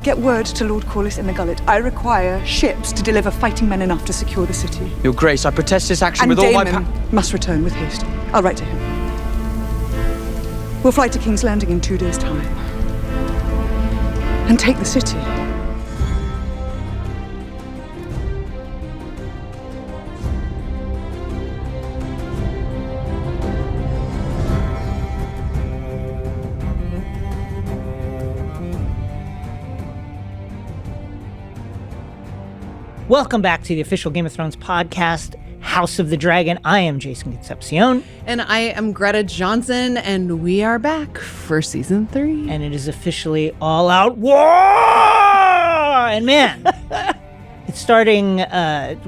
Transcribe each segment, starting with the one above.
Get word to Lord Corliss in the Gullet. I require ships to deliver fighting men enough to secure the city. Your Grace, I protest this action And with all my Damon must return with haste. I'll write to him. We'll fly to King's Landing in 2 days' time. And take the city. Welcome back to the official Game of Thrones podcast, House of the Dragon. I am Jason Concepcion. And I am Greta Johnson, and we are back for season 3. And it is officially all-out war! And man, it's starting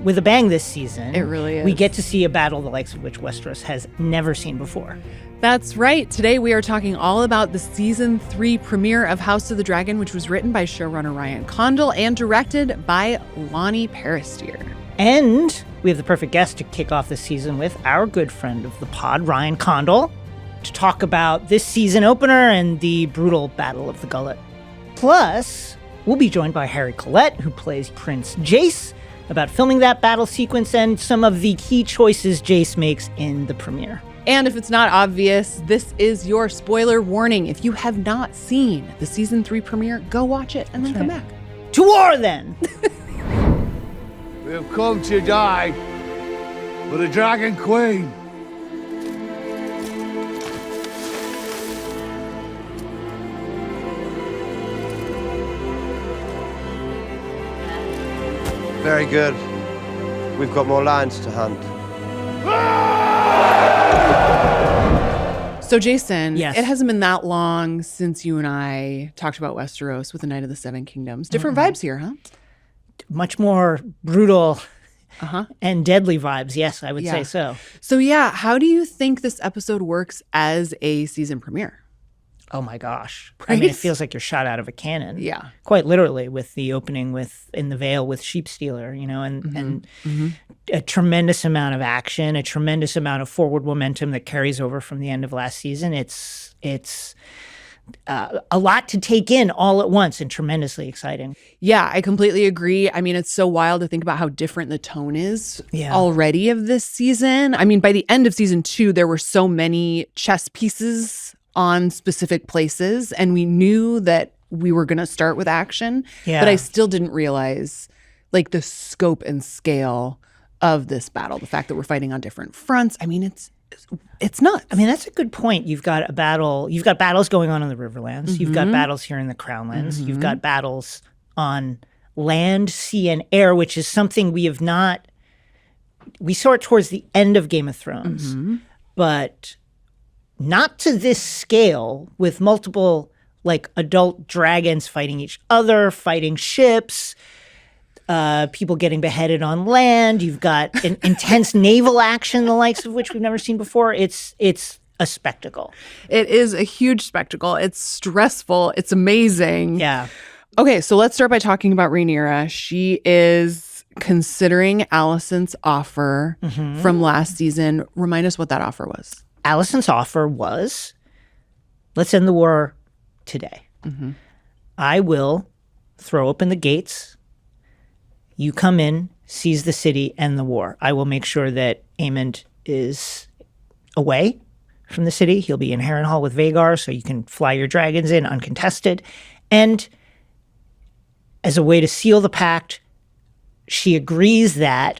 with a bang this season. It really is. We get to see a battle the likes of which Westeros has never seen before. That's right. Today we are talking all about the season 3 premiere of House of the Dragon, which was written by showrunner Ryan Condal and directed by Lonnie Peristier. And we have the perfect guest to kick off the season with, our good friend of the pod, Ryan Condal, to talk about this season opener and the brutal Battle of the Gullet. Plus, we'll be joined by Harry Collett, who plays Prince Jace, about filming that battle sequence and some of the key choices Jace makes in the premiere. And if it's not obvious, this is your spoiler warning. If you have not seen the season 3 premiere, go watch it and then come back. To war, then! We have come to die for the Dragon Queen. Very good. We've got more lions to hunt. So, Jason, Yes. It hasn't been that long since you and I talked about Westeros with the Night of the Seven Kingdoms. Different vibes here, huh? Much more brutal and deadly vibes. Yes, I would say so. So, yeah, how do you think this episode works as a season premiere? Oh my gosh. I mean, it feels like you're shot out of a cannon. Yeah. Quite literally, with the opening with in the Vale with Sheep Stealer, you know, and a tremendous amount of action, a tremendous amount of forward momentum that carries over from the end of last season. It's a lot to take in all at once and tremendously exciting. Yeah, I completely agree. I mean, it's so wild to think about how different the tone is already of this season. I mean, by the end of season 2, there were so many chess pieces on specific places, and we knew that we were going to start with action, but I still didn't realize like the scope and scale of this battle, the fact that we're fighting on different fronts. I mean, it's nuts. I mean, that's a good point. You've got battles going on in the Riverlands. You've got battles here in the Crownlands. You've got battles on land, sea, and air, which is something we saw it towards the end of Game of Thrones, but not to this scale, with multiple like adult dragons fighting each other, fighting ships, people getting beheaded on land. You've got an intense naval action, the likes of which we've never seen before. It's a spectacle. It is a huge spectacle. It's stressful. It's amazing. Yeah. Okay, so let's start by talking about Rhaenyra. She is considering Alicent's offer from last season. Remind us what that offer was. Alicent's offer was, let's end the war today. I will throw open the gates. You come in, seize the city, end the war. I will make sure that Aemond is away from the city. He'll be in Harrenhal with Vhagar, so you can fly your dragons in uncontested. And as a way to seal the pact, she agrees that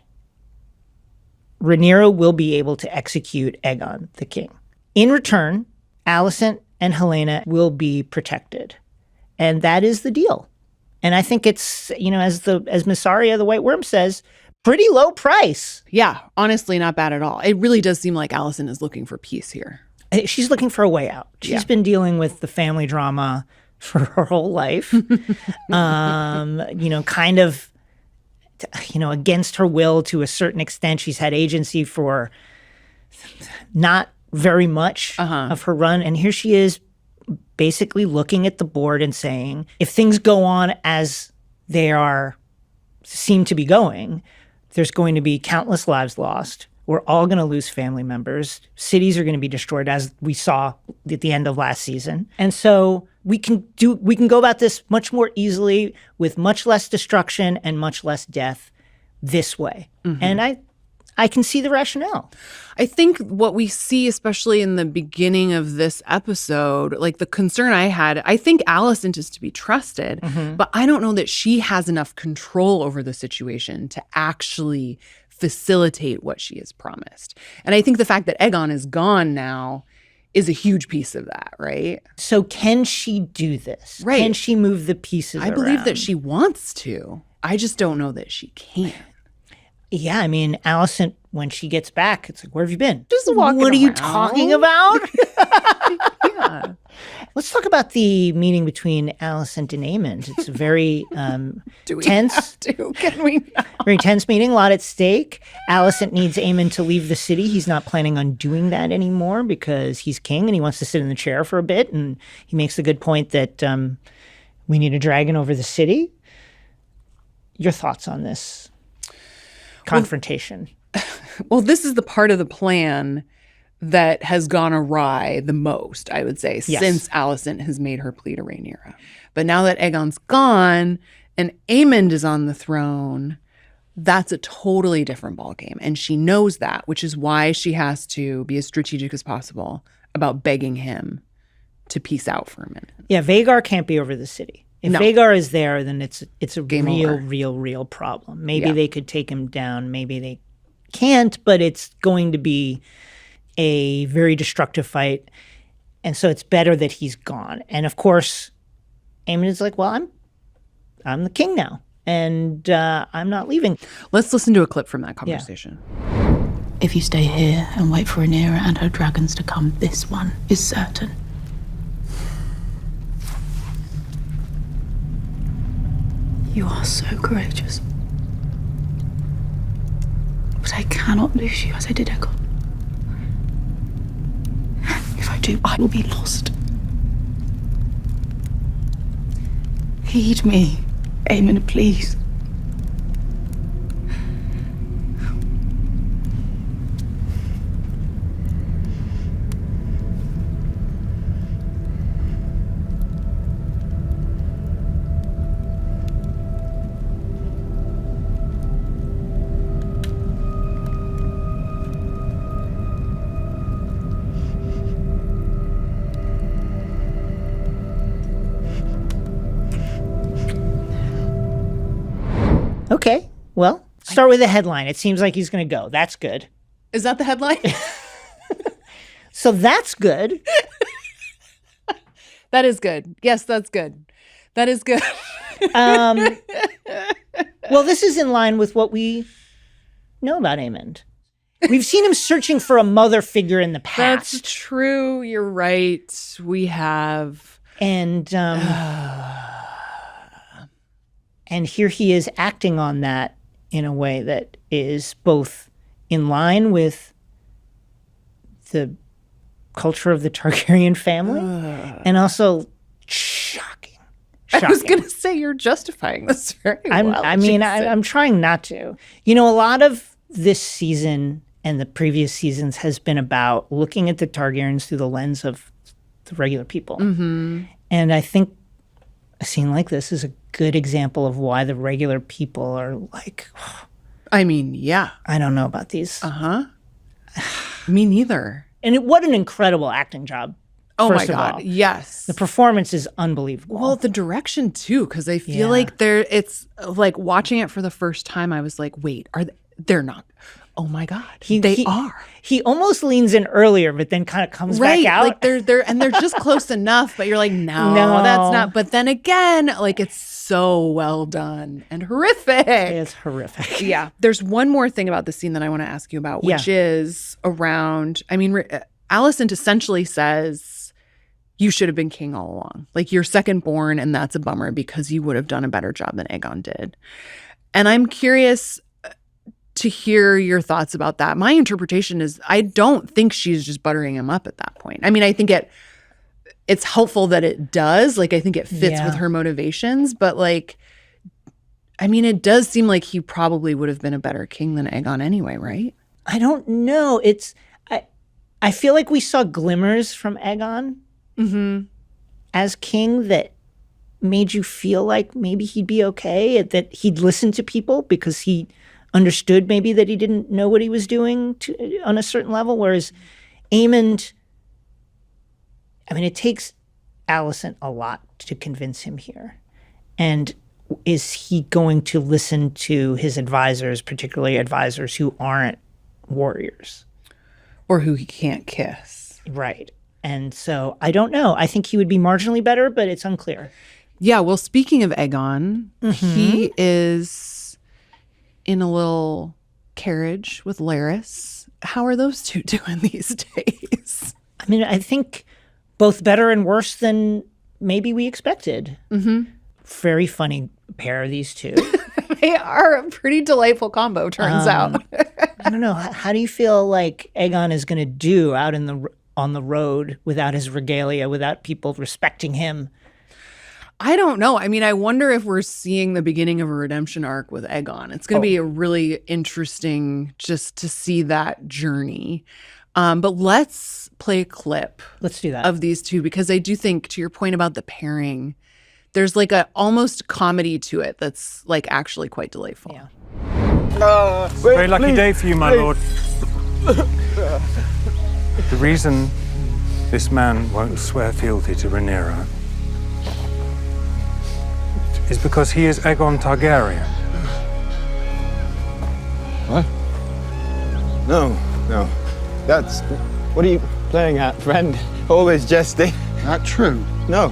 Rhaenyra will be able to execute Aegon, the king. In return, Alicent and Helena will be protected. And that is the deal. And I think it's, you know, as Mysaria, the White Worm, says, pretty low price. Yeah, honestly, not bad at all. It really does seem like Alicent is looking for peace here. She's looking for a way out. She's been dealing with the family drama for her whole life. Kind of, against her will to a certain extent. She's had agency for not very much of her run. And here she is basically looking at the board and saying, if things go on as they seem to be going, there's going to be countless lives lost. We're all going to lose family members. Cities are going to be destroyed, as we saw at the end of last season. And so we can go about this much more easily with much less destruction and much less death this way. And I can see the rationale. I think what we see, especially in the beginning of this episode, like the concern I had, I think Alicent is to be trusted, but I don't know that she has enough control over the situation to actually facilitate what she has promised. And I think the fact that Aegon is gone now is a huge piece of that, right? So can she do this? Right. Can she move the pieces I believe that around? she wants to. I just don't know that she can. Yeah, I mean, Alicent, when she gets back, it's like, where have you been? Just walking What are you around. talking about? Yeah. Let's talk about the meeting between Alicent and Aemond. It's a very tense. Have to? Can we not? Very tense meeting, a lot at stake. Alicent needs Aemond to leave the city. He's not planning on doing that anymore because he's king and he wants to sit in the chair for a bit. And he makes a good point that we need a dragon over the city. Your thoughts on this confrontation? Well, this is the part of the plan that has gone awry the most, I would say, Yes. since Alicent has made her plea to Rhaenyra. But now that Aegon's gone and Aemond is on the throne, that's a totally different ballgame. And she knows that, which is why she has to be as strategic as possible about begging him to peace out for a minute. Yeah, Vhagar can't be over the city. If No. Vhagar is there, then it's a Game real over. problem. Maybe Yeah. they could take him down. Maybe they can't, but it's going to be a very destructive fight. And so it's better that he's gone. And of course, Aemond is like, well, I'm the king now, and I'm not leaving. Let's listen to a clip from that conversation. If you stay here and wait for Rhaenyra and her dragons to come, this one is certain. You are so courageous. But I cannot lose you as I did Aegon. If I do, I will be lost. Heed me, Aemond, please. Okay, well, start with the headline. It seems like he's going to go. That's good. Is that the headline? So that's good. That is good. Yes, that's good. That is good. Well, this is in line with what we know about Aemond. We've seen him searching for a mother figure in the past. That's true. You're right. We have. And here he is acting on that in a way that is both in line with the culture of the Targaryen family and also shocking. I was going to say you're justifying this very well. I'm trying not to. You know, a lot of this season and the previous seasons has been about looking at the Targaryens through the lens of the regular people. Mm-hmm. And I think a scene like this is a good example of why the regular people are like, I mean, yeah. I don't know about these. Me neither. And what an incredible acting job. Oh first my of God. all. Yes. The performance is unbelievable. Well, the direction too, because I feel Yeah. like it's like watching it for the first time. I was like, wait, they're not. Oh my God, they are. He almost leans in earlier, but then kind of comes back out. Like they're just close enough, but you're like, no, that's not. But then again, like it's so well done and horrific. It's horrific. Yeah. There's one more thing about the scene that I want to ask you about, which is around. I mean, Alicent essentially says, "You should have been king all along. Like you're second born, and that's a bummer because you would have done a better job than Aegon did." And I'm curious to hear your thoughts about that. My interpretation is I don't think she's just buttering him up at that point. I mean, I think it's helpful that it does. Like, I think it fits with her motivations. But, like, I mean, it does seem like he probably would have been a better king than Aegon anyway, right? I don't know. I feel like we saw glimmers from Aegon as king that made you feel like maybe he'd be okay, that he'd listen to people because he understood maybe that he didn't know what he was doing on a certain level. Whereas Aemond, I mean, it takes Alicent a lot to convince him here. And is he going to listen to his advisors, particularly advisors who aren't warriors? Or who he can't kiss. Right. And so I don't know. I think he would be marginally better, but it's unclear. Yeah, well, speaking of Aegon, he is in a little carriage with Larys. How are those two doing these days? I mean, I think both better and worse than maybe we expected. Very funny pair, these two. They are a pretty delightful combo, turns out. I don't know. How do you feel like Aegon is going to do out on the road without his regalia, without people respecting him? I don't know. I mean, I wonder if we're seeing the beginning of a redemption arc with Aegon. It's going to be a really interesting just to see that journey. But let's play a clip. Let's do that. Of these two, because I do think, to your point about the pairing, there's like a almost comedy to it that's like actually quite delightful. Yeah. Very lucky day for you, my lord. The reason this man won't swear fealty to Rhaenyra is because he is Aegon Targaryen. What? No. That's... What are you playing at, friend? Always jesting. That true? No.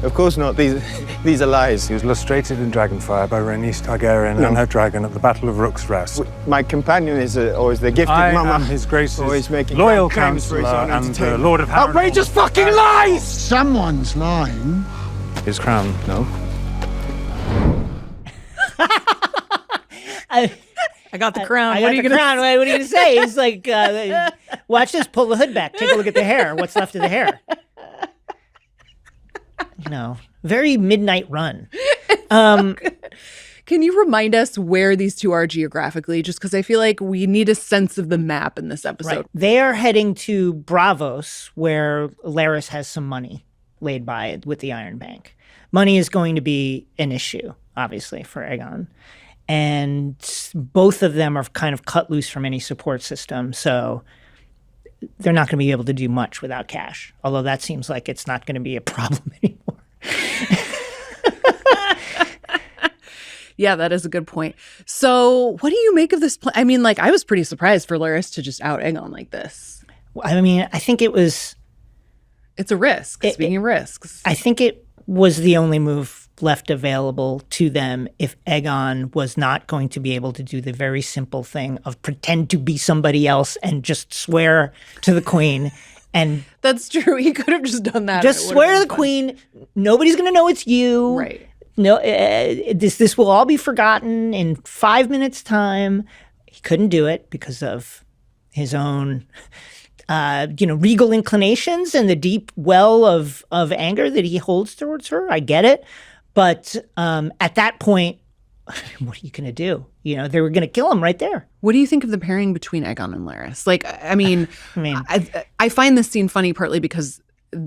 Of course not. These are lies. He was lustrated in dragonfire by Rhaenys Targaryen and her dragon at the Battle of Rook's Rest. My companion is always the gifted I mama. am His Grace's always making loyal claims for his counsellor own and entertainment. Lord of Harrenhal. Outrageous fucking lies! Someone's lying. His crown. No. I got the crown. I What got are you the gonna crown. What are you going to say? He's like, watch this. Pull the hood back. Take a look at the hair. What's left of the hair? You know, very Midnight Run. Can you remind us where these two are geographically? Just because I feel like we need a sense of the map in this episode. Right. They are heading to Braavos, where Larys has some money laid by with the Iron Bank. Money is going to be an issue, obviously, for Aegon. And both of them are kind of cut loose from any support system. So they're not going to be able to do much without cash. Although that seems like it's not going to be a problem anymore. Yeah, that is a good point. So what do you make of this plan? I mean, like, I was pretty surprised for Larys to just out Aegon like this. I mean, I think it was... It's a risk. Speaking of risks. I think it was the only move left available to them if Aegon was not going to be able to do the very simple thing of pretend to be somebody else and just swear to the queen. And that's true. He could have just done that. Just swear to the queen. Nobody's going to know it's you. Right. No, this will all be forgotten in 5 minutes' time. He couldn't do it because of his own, regal inclinations and the deep well of anger that he holds towards her. I get it. But at that point, what are you going to do? You know, they were going to kill him right there. What do you think of the pairing between Aegon and Larys? Like, I mean, I find this scene funny partly because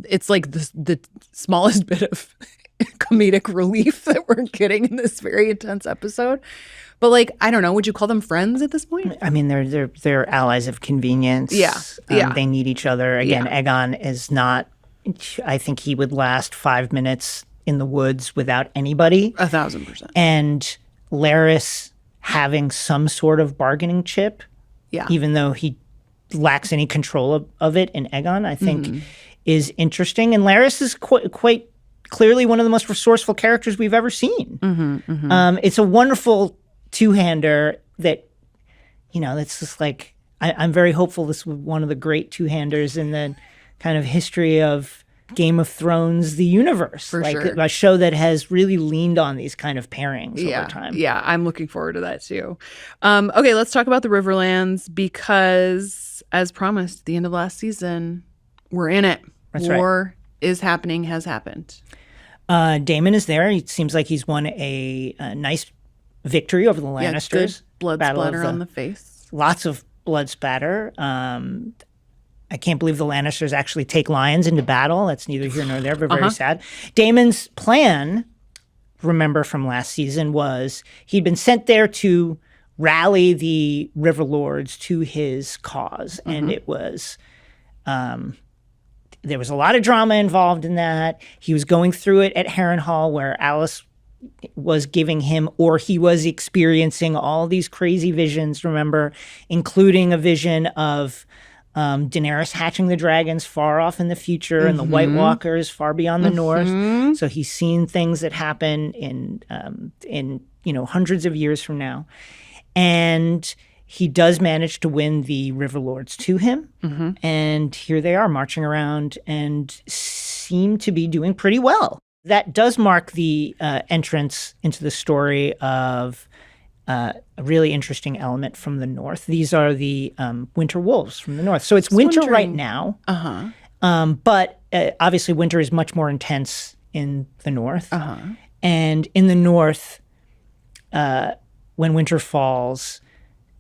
it's like the smallest bit of comedic relief that we're getting in this very intense episode. But like, I don't know, would you call them friends at this point? I mean, they're allies of convenience. Yeah. They need each other. Again, Aegon is not, I think he would last 5 minutes in the woods without anybody. 1,000%. And Larys having some sort of bargaining chip, even though he lacks any control of it in Aegon, I think is interesting. And Larys is quite clearly one of the most resourceful characters we've ever seen. It's a wonderful two-hander that, that's just like, I'm very hopeful this was one of the great two-handers in the kind of history of Game of Thrones, the universe. For like sure. A show that has really leaned on these kind of pairings over time. Yeah, I'm looking forward to that too. Okay, let's talk about the Riverlands because, as promised, at the end of last season, we're in it. That's War is happening, has happened. Daemon is there. It seems like he's won a nice victory over the Lannisters. Good blood splatter on the face. Lots of blood spatter. I can't believe the Lannisters actually take lions into battle. That's neither here nor there, but very sad. Daemon's plan, remember from last season, was he'd been sent there to rally the River Lords to his cause. And it was, there was a lot of drama involved in that. He was going through it at Harrenhal, where Alice was giving him, or he was experiencing all these crazy visions, remember, including a vision of Daenerys hatching the dragons far off in the future and the White Walkers far beyond the north. So he's seen things that happen in hundreds of years from now. And he does manage to win the River Lords to him. And here they are marching around and seem to be doing pretty well. That does mark the entrance into the story of a really interesting element from the north. These are the winter wolves from the north. So it's winter right now. But obviously winter is much more intense in the north. And in the north, when winter falls,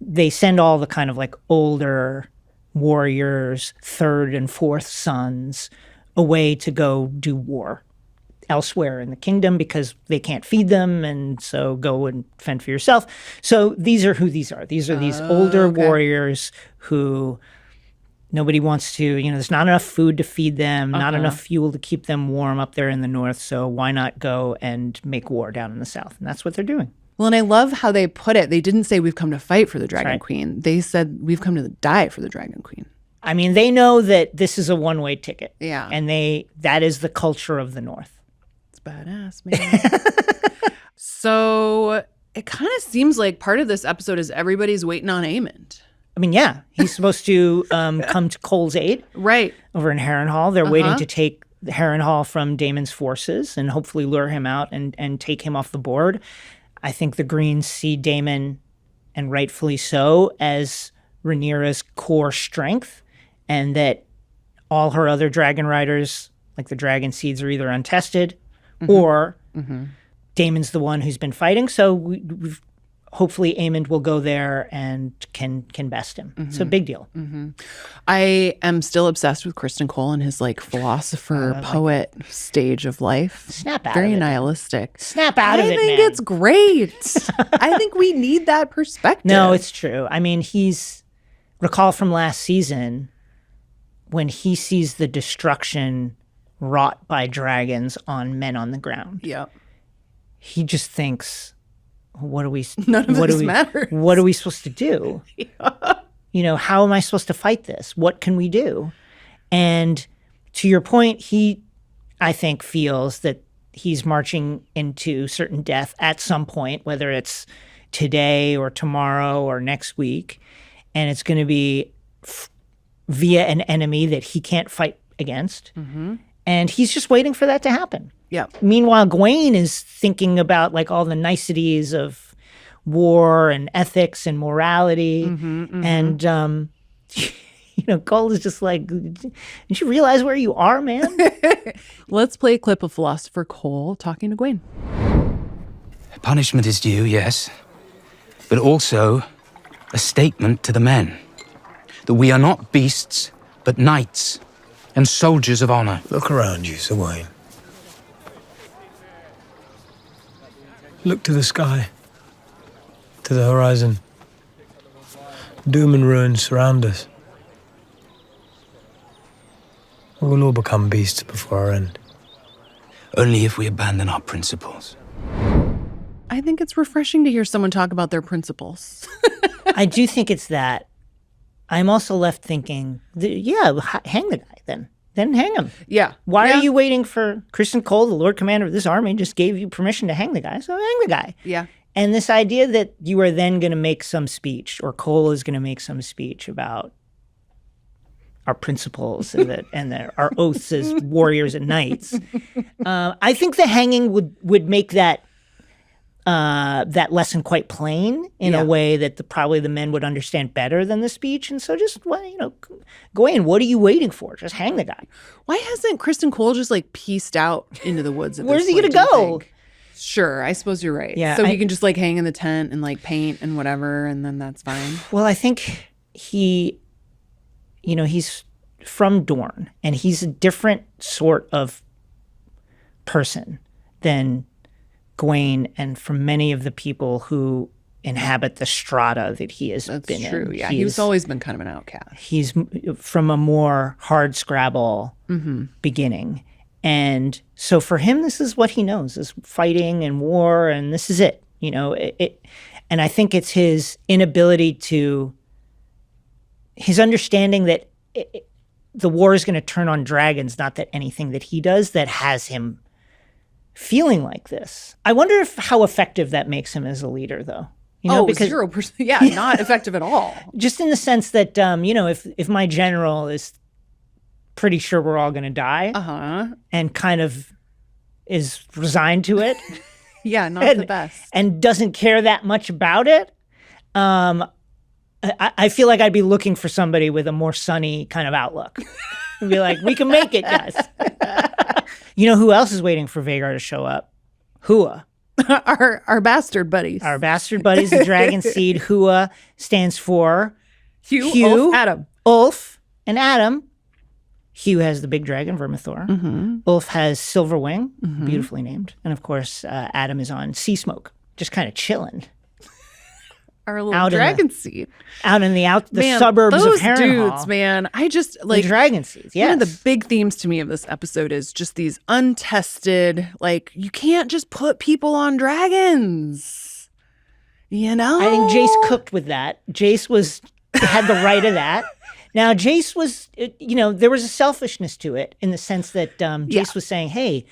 they send all the kind of like older warriors, third and fourth sons, away to go do war elsewhere in the kingdom because they can't feed them, and so go and fend for yourself. So these are who these are. These are these older warriors who nobody wants to, there's not enough food to feed them, not enough fuel to keep them warm up there in the north, so why not go and make war down in the south? And that's what they're doing. Well, and I love how they put it. They didn't say we've come to fight for the Dragon Queen. They said we've come to die for the Dragon Queen. I mean, they know that this is a one-way ticket. Yeah. And that is the culture of the north. Badass, man. So it kind of seems like part of this episode is everybody's waiting on Aemond. I mean, yeah, he's supposed to come to Cole's aid, right, over in Harrenhal. They're waiting to take Harrenhal from Daemon's forces and hopefully lure him out and take him off the board. I think the Greens see Daemon, and rightfully so, as Rhaenyra's core strength, and that all her other dragon riders, like the dragon seeds, are either untested or Daemon's the one who's been fighting. So we've hopefully Aemond will go there and can best him. It's a big deal. I am still obsessed with Kristen Cole and his philosopher poet stage of life. Snap out Very of it. Nihilistic. Snap out of it, man. I think it's great. I think we need that perspective. No, it's true. I mean, recall from last season when he sees the destruction wrought by dragons on men on the ground. Yep. He just thinks, None of this matters. What are we supposed to do? How am I supposed to fight this? What can we do? And to your point, he, I think, feels that he's marching into certain death at some point, whether it's today or tomorrow or next week. And it's going to be via an enemy that he can't fight against. And he's just waiting for that to happen. Yeah. Meanwhile, Gawain is thinking about all the niceties of war and ethics and morality. And, Cole is just like, did you realize where you are, man? Let's play a clip of philosopher Cole talking to Gawain. Punishment is due, yes, but also a statement to the men that we are not beasts, but knights and soldiers of honor. Look around you, Sir Wayne. Look to the sky, to the horizon. Doom and ruin surround us. We will all become beasts before our end. Only if we abandon our principles. I think it's refreshing to hear someone talk about their principles. I do think it's that. I'm also left thinking, hang the guy then. Then hang him. Yeah. Why are you waiting for Kristen Cole, the Lord Commander of this army, just gave you permission to hang the guy, so hang the guy. Yeah. And this idea that you are then going to make some speech, or Cole is going to make some speech about our principles and our oaths as warriors and knights. I think the hanging would make that lesson quite plain in a way that probably the men would understand better than the speech. And so just, Gawain, what are you waiting for? Just hang the guy. Why hasn't Kristen Cole just pieced out into the woods? Where's he going to go? Sure, I suppose you're right. Yeah, so he can just hang in the tent and paint and whatever, and then that's fine. Well, I think he's from Dorne, and he's a different sort of person than Gawain and from many of the people who inhabit the strata that he has been in. That's true. Yeah, he's always been kind of an outcast. He's from a more hard scrabble beginning. And so for him, this is what he knows, is fighting and war, and this is it. And I think it's his inability his understanding that the war is going to turn on dragons, not that anything that he does, that has him feeling like this. I wonder how effective that makes him as a leader, though. Because 0%. Yeah, not effective at all. Just in the sense that, if my general is pretty sure we're all going to die and kind of is resigned to it. Yeah, not the best. And doesn't care that much about it. I feel like I'd be looking for somebody with a more sunny kind of outlook. And be like, we can make it, guys. You know who else is waiting for Vhagar to show up? Hua. Our bastard buddies. Our bastard buddies, the dragon seed. Hua stands for Hugh, Ulf, Adam. Ulf and Adam. Hugh has the big dragon, Vermithor. Ulf has Silverwing, beautifully named. And of course, Adam is on Sea Smoke, just kind of chilling. Our little dragon seed. Out in the suburbs of Harrenhal. Those dudes, man. I just like the dragon seeds. Yes. One of the big themes to me of this episode is just these untested, like, you can't just put people on dragons. I think Jace cooked with that. Jace had the right of that. Now, Jace was, there was a selfishness to it in the sense that Jace was saying, hey,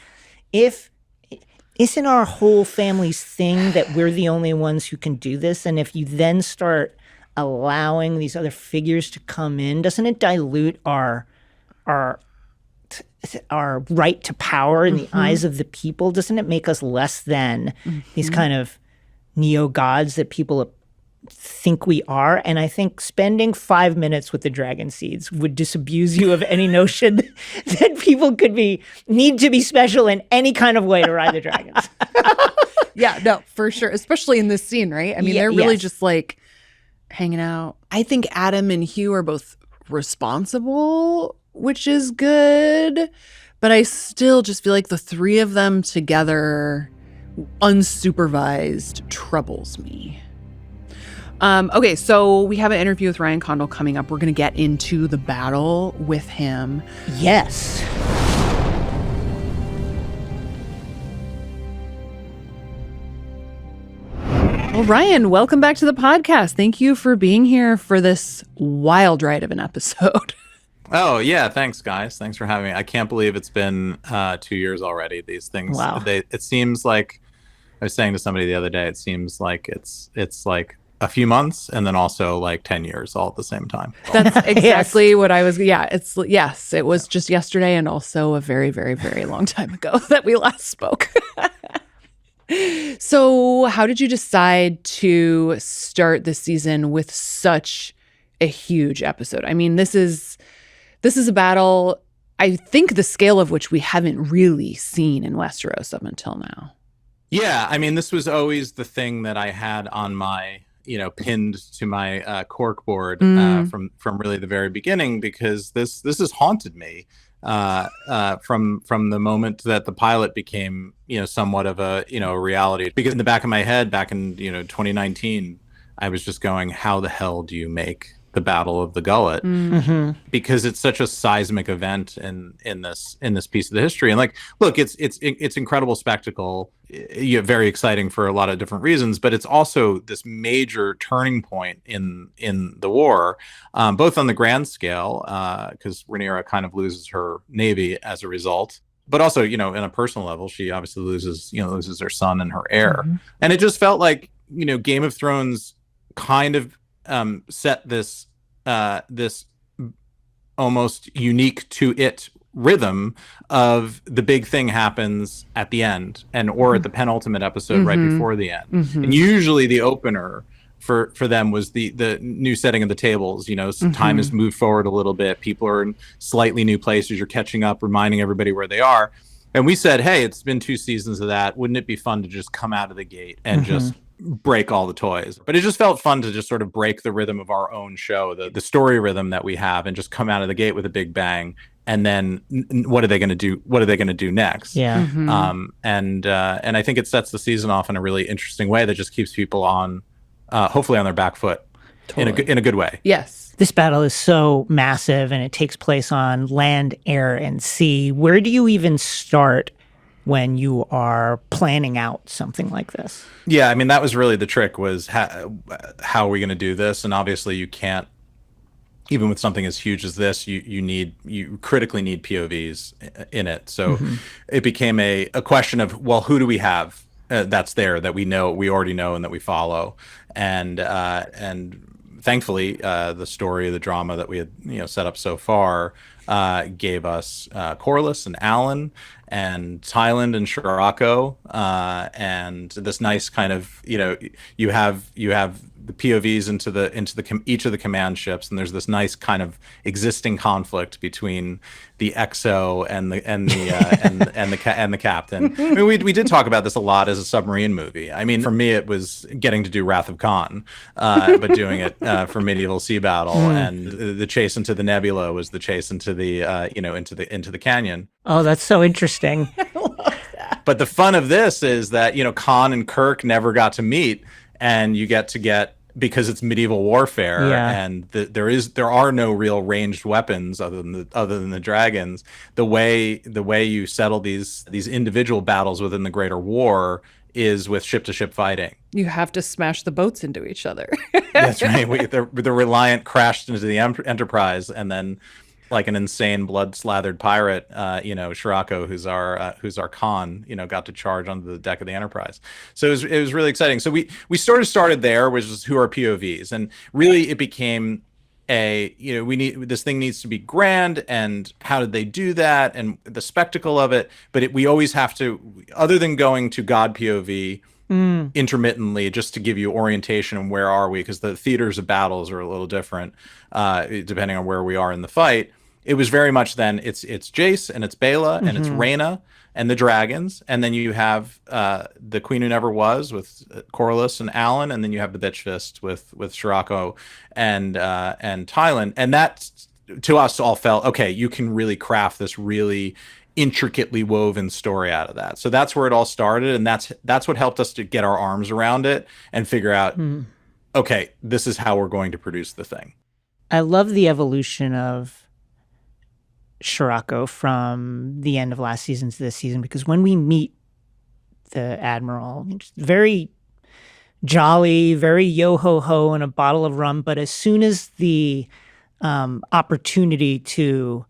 isn't our whole family's thing that we're the only ones who can do this? And if you then start allowing these other figures to come in, doesn't it dilute our right to power in the eyes of the people? Doesn't it make us less than these kind of neo-gods that people think we are? And I think spending 5 minutes with the dragon seeds would disabuse you of any notion that people need to be special in any kind of way to ride the dragons. Yeah, no, for sure. Especially in this scene, right? I mean, they're really just like hanging out. I think Adam and Hugh are both responsible, which is good. But I still just feel like the three of them together, unsupervised, troubles me. Okay, so we have an interview with Ryan Condal coming up. We're going to get into the battle with him. Yes. Well, Ryan, welcome back to the podcast. Thank you for being here for this wild ride of an episode. Oh, yeah. Thanks, guys. Thanks for having me. I can't believe it's been 2 years already. These things, wow. It seems like, I was saying to somebody the other day, it seems like it's like a few months and then also like 10 years all at the same time. That's exactly what I was. Yeah, it was just yesterday and also a very, very, very long time ago that we last spoke. So how did you decide to start this season with such a huge episode? I mean, this is a battle, I think the scale of which we haven't really seen in Westeros up until now. Yeah, I mean, this was always the thing that I had on my, pinned to my cork board from really the very beginning, because this has haunted me from the moment that the pilot became, somewhat of a, a reality. Because in the back of my head, back in 2019, I was just going, how the hell do you make the Battle of the Gullet? Because it's such a seismic event in this piece of the history. And like, look, it's incredible spectacle. Very exciting for a lot of different reasons, but it's also this major turning point in the war, both on the grand scale, because Rhaenyra kind of loses her navy as a result, but also, in a personal level, she obviously loses her son and her heir. And it just felt like, Game of Thrones kind of set this almost unique to it rhythm of the big thing happens at the end or at the penultimate episode right before the end. And usually the opener for them was the new setting of the tables. Time has moved forward a little bit. People are in slightly new places. You're catching up, reminding everybody where they are. And we said, hey, it's been 2 seasons of that. Wouldn't it be fun to just come out of the gate and just break all the toys. But it just felt fun to just sort of break the rhythm of our own show, the story rhythm that we have, and just come out of the gate with a big bang. And then what are they going to do? What are they going to do next? Yeah. And I think it sets the season off in a really interesting way that just keeps people on, hopefully on their back foot, in a good way. Yes. This battle is so massive, and it takes place on land, air, and sea. Where do you even start when you are planning out something like this? Yeah, I mean, that was really the trick, was how are we going to do this? And obviously you can't, even with something as huge as this, you critically need POVs in it. So it became a question of, well, who do we have that's there that we already know and that we follow? And thankfully, the story, the drama that we had set up so far gave us Corliss and Alan and Thailand and Shirako, and this nice kind of, you have the POVs into each of the command ships, and there's this nice kind of existing conflict between the XO and the captain. I mean, we did talk about this a lot as a submarine movie. I mean, for me, it was getting to do Wrath of Khan, but doing it for medieval sea battle, and the chase into the nebula was the chase into the into the canyon. Oh, that's so interesting. But the fun of this is that, Khan and Kirk never got to meet, and you get because it's medieval warfare, and there are no real ranged weapons other than the dragons. The way you settle these individual battles within the greater war is with ship to ship fighting. You have to smash the boats into each other. That's right. The Reliant crashed into the Enterprise, and then, like an insane blood-slathered pirate, Shirako, who's our Khan, got to charge onto the deck of the Enterprise. So it was really exciting. So we sort of started there, which is who are POVs, and really it became this thing needs to be grand, and how did they do that, and the spectacle of it. But we always have to, other than going to God POV intermittently, just to give you orientation on where are we, because the theaters of battles are a little different depending on where we are in the fight. It was very much then it's Jace and it's Bela and it's Reyna and the dragons, and then you have the Queen Who Never Was with Corliss and Alan, and then you have the Bitch Fist with Shirako and Thailand, and that to us all felt okay. You can really craft this really intricately woven story out of that. So that's where it all started, and that's what helped us to get our arms around it and figure out, okay, this is how we're going to produce the thing. I love the evolution of Shirako from the end of last season to this season, because when we meet the Admiral, it's very jolly, very yo-ho-ho and a bottle of rum, but as soon as the opportunity to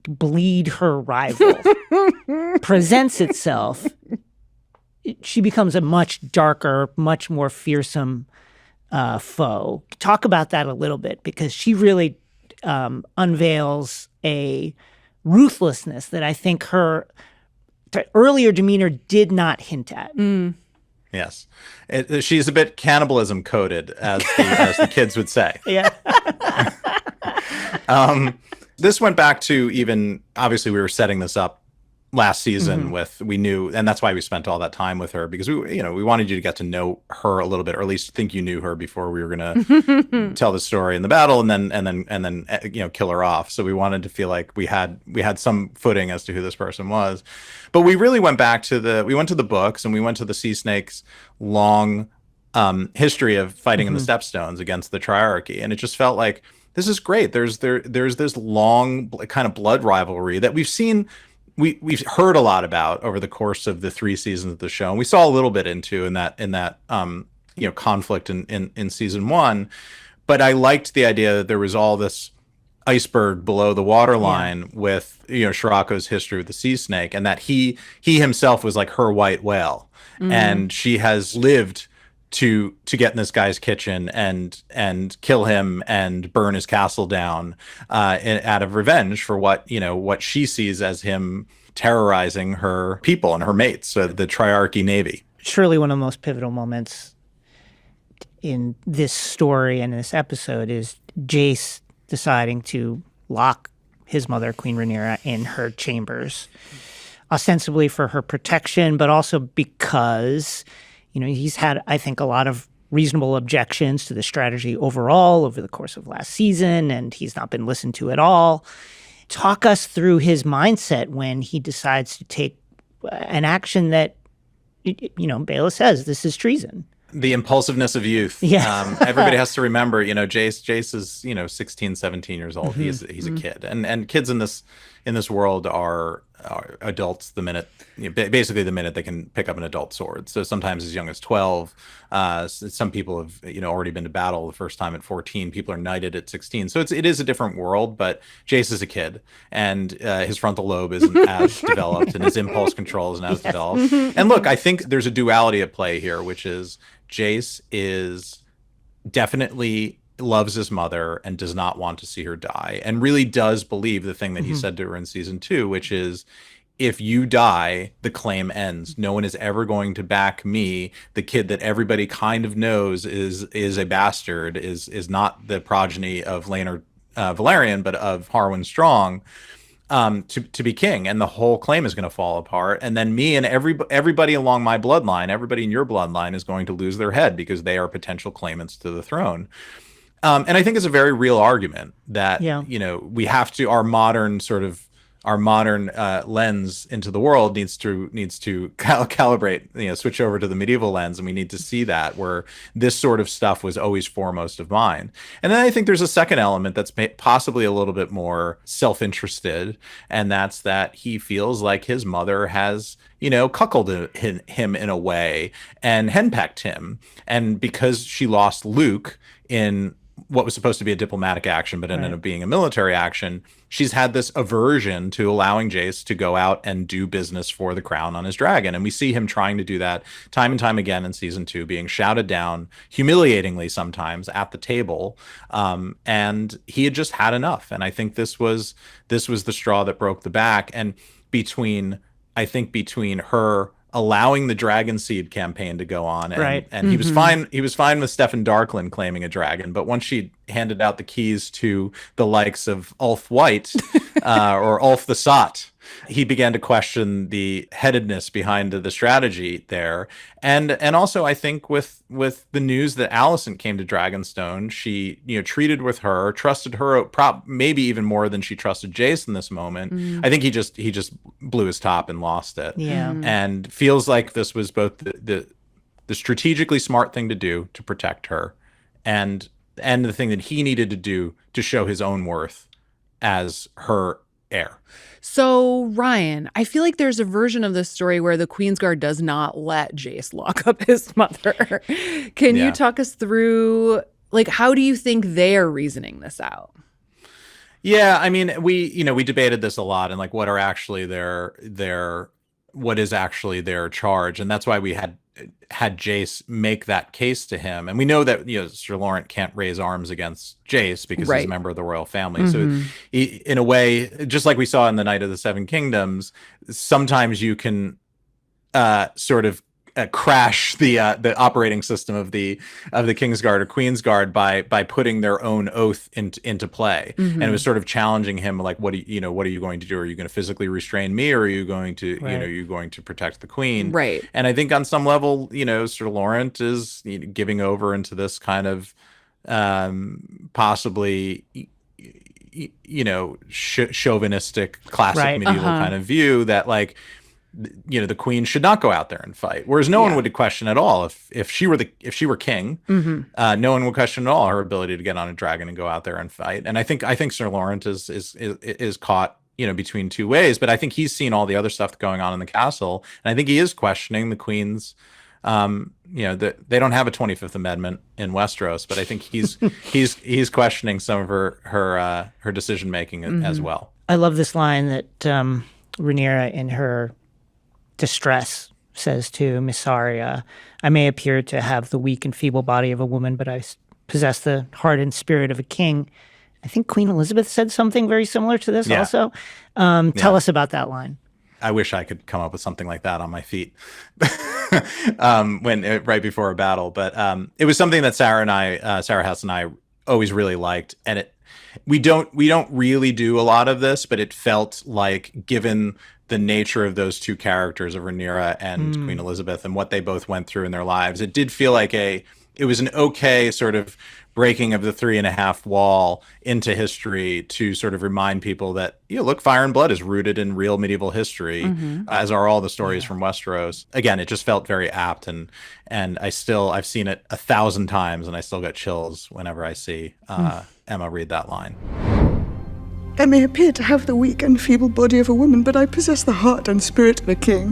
bleed her rival presents itself, she becomes a much darker, much more fearsome foe. Talk about that a little bit, because she really unveils a ruthlessness that I think her earlier demeanor did not hint at. Yes. She's a bit cannibalism coded, as the kids would say. Yeah. This went back to, even, obviously we were setting this up last season we knew, and that's why we spent all that time with her, because we wanted you to get to know her a little bit, or at least think you knew her before we were going to tell the story in the battle and then kill her off. So we wanted to feel like we had some footing as to who this person was. But we really went back to we went to the books, and we went to the Sea Snake's long history of fighting in the Stepstones against the Triarchy, and it just felt like this is great. There's this long kind of blood rivalry that we've seen. We've heard a lot about over the course of the 3 seasons of the show, and we saw a little bit into in that conflict in season 1. But I liked the idea that there was all this iceberg below the waterline with Shirako's history with the sea snake, and that he himself was like her white whale, and she has lived to get in this guy's kitchen and kill him and burn his castle down out of revenge for what she sees as him terrorizing her people and her mates, the Triarchy Navy. Surely one of the most pivotal moments in this story and this episode is Jace deciding to lock his mother, Queen Rhaenyra, in her chambers, ostensibly for her protection, but also because he's had, I think, a lot of reasonable objections to the strategy overall over the course of last season, and he's not been listened to at all. Talk us through his mindset when he decides to take an action that, Baela says this is treason. The impulsiveness of youth. Yeah. Everybody has to remember, Jace is, 16, 17 years old. He's a kid. And kids in this world are adults basically the minute they can pick up an adult sword. So sometimes as young as 12. Some people have, already been to battle the first time at 14. People are knighted at 16. So it is a different world, but Jace is a kid, and his frontal lobe isn't as developed, and his impulse control isn't as developed. And look, I think there's a duality at play here, which is Jace is definitely loves his mother and does not want to see her die, and really does believe the thing that he said to her in season 2, which is, if you die, the claim ends. No one is ever going to back me, the kid that everybody kind of knows is a bastard, is not the progeny of Laenor Velaryon, but of Harwin Strong, to be king, and the whole claim is going to fall apart. And then me and everybody along my bloodline, everybody in your bloodline is going to lose their head because they are potential claimants to the throne. And I think it's a very real argument that, we have to, our modern lens into the world needs to calibrate, switch over to the medieval lens. And we need to see that, where this sort of stuff was always foremost of mind. And then I think there's a second element that's possibly a little bit more self-interested. And that's that he feels like his mother has, cuckolded him in a way and henpecked him. And because she lost Luke in what was supposed to be a diplomatic action, but ended up being a military action, she's had this aversion to allowing Jace to go out and do business for the crown on his dragon. And we see him trying to do that time and time again in season 2, being shouted down humiliatingly sometimes at the table. And he had just had enough. And I think this was the straw that broke the back. And between her allowing the Dragon Seed campaign to go on, and he was fine with Stefan Darklyn claiming a dragon, but once she handed out the keys to the likes of Ulf White or Ulf the Sot, he began to question the headedness behind the strategy there. And also I think with the news that Alicent came to Dragonstone, she treated with her, trusted her maybe even more than she trusted Jace in this moment. I think he just blew his top and lost it. And feels like this was both the strategically smart thing to do to protect her, and the thing that he needed to do to show his own worth as her heir. So, Ryan, I feel like there's a version of this story where the Queensguard does not let Jace lock up his mother. Can you talk us through, how do you think they're reasoning this out? Yeah, I mean, we debated this a lot, and what are actually what is actually their charge, and that's why we had Jace make that case to him. And we know that Sir Laurent can't raise arms against Jace because he's a member of the royal family. So in a way, just like we saw in the Night of the Seven Kingdoms, sometimes you can sort of crash the operating system of the Kingsguard or Queensguard by putting their own oath into play. And it was sort of challenging him, what are you going to do? Are you going to physically restrain me, or are you going to you're going to protect the Queen? Right. And I think on some level, Sir Laurent is giving over into this kind of possibly chauvinistic classic medieval kind of view that the Queen should not go out there and fight, whereas no one would question at all if she were king. No one would question at all her ability to get on a dragon and go out there and fight. And I think Sir Laurent is caught between two ways, but I think he's seen all the other stuff going on in the castle, and I think he is questioning the Queen's they don't have a 25th Amendment in Westeros, but I think he's questioning some of her decision making as well. I love this line that Rhaenyra in her distress says to Mysaria, "I may appear to have the weak and feeble body of a woman, but I possess the heart and spirit of a king." I think Queen Elizabeth said something very similar to this also. Tell us about that line. I wish I could come up with something like that on my feet right before a battle. But it was something that Sarah Hess and I always really liked. And we don't really do a lot of this, but it felt like, given the nature of those two characters of Rhaenyra and Queen Elizabeth and what they both went through in their lives. It did feel like it was an okay sort of breaking of the 3.5 wall into history to sort of remind people that, look, Fire and Blood is rooted in real medieval history, as are all the stories from Westeros. Again, it just felt very apt, and I've seen it 1,000 times, and I still get chills whenever I see Emma read that line. I may appear to have the weak and feeble body of a woman, but I possess the heart and spirit of a king.